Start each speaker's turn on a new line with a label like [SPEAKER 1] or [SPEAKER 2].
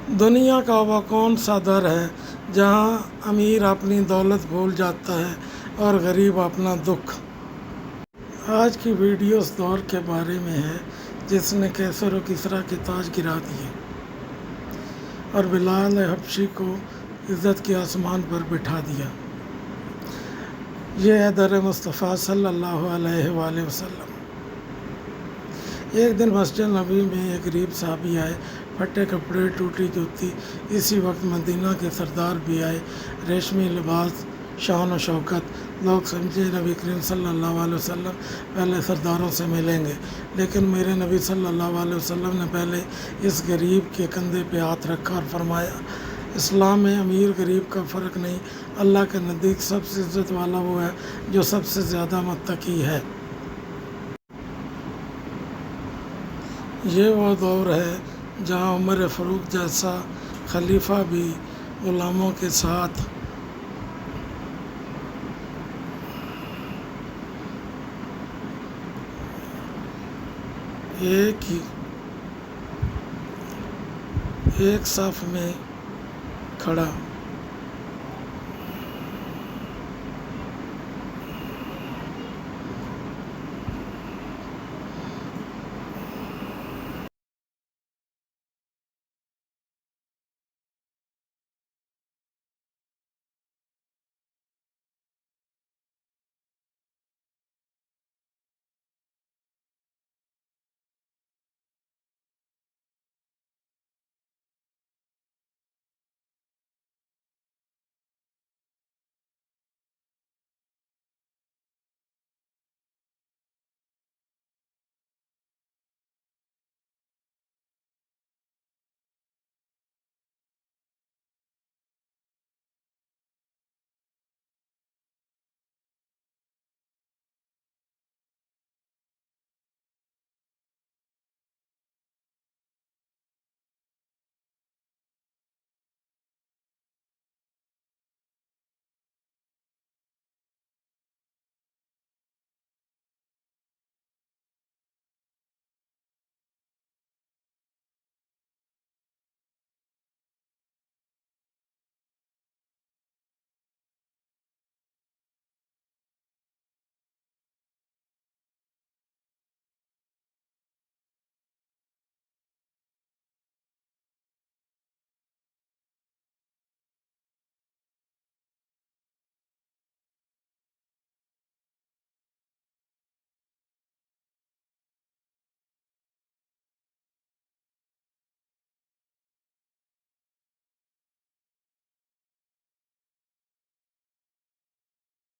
[SPEAKER 1] दुनिया का वह कौन सा दर है जहाँ अमीर अपनी दौलत भूल जाता है और गरीब अपना दुख। आज की वीडियो उस दौर के बारे में है जिसने कैसर और किसरा के ताज गिरा दिए और बिलाल हबशी को इज़्ज़त के आसमान पर बिठा दिया। ये है दर मुस्तफ़ा सल्लल्लाहु अलैहि वसल्लम। एक दिन मस्जिद नबी में एक गरीब साहबी आए, फटे कपड़े, टूटी जूती। इसी वक्त मदीना के सरदार भी आए, रेशमी लिबास, शान और शौकत। लोग समझे नबी करीम सल्लल्लाहु अलैहि वसल्लम पहले सरदारों से मिलेंगे, लेकिन मेरे नबी सल्लल्लाहु अलैहि वसल्लम ने पहले इस गरीब के कंधे पे हाथ रखा और फरमाया, इस्लाम में अमीर गरीब का फ़र्क नहीं, अल्लाह के नज़दीक सबसे इज़्ज़त वाला वो है जो सबसे ज़्यादा मुत्तकी है। ये वो दौर है जहाँ उमर फ़ारूक जैसा खलीफा भी ग़ुलामों के साथ एक सफ़ में खड़ा।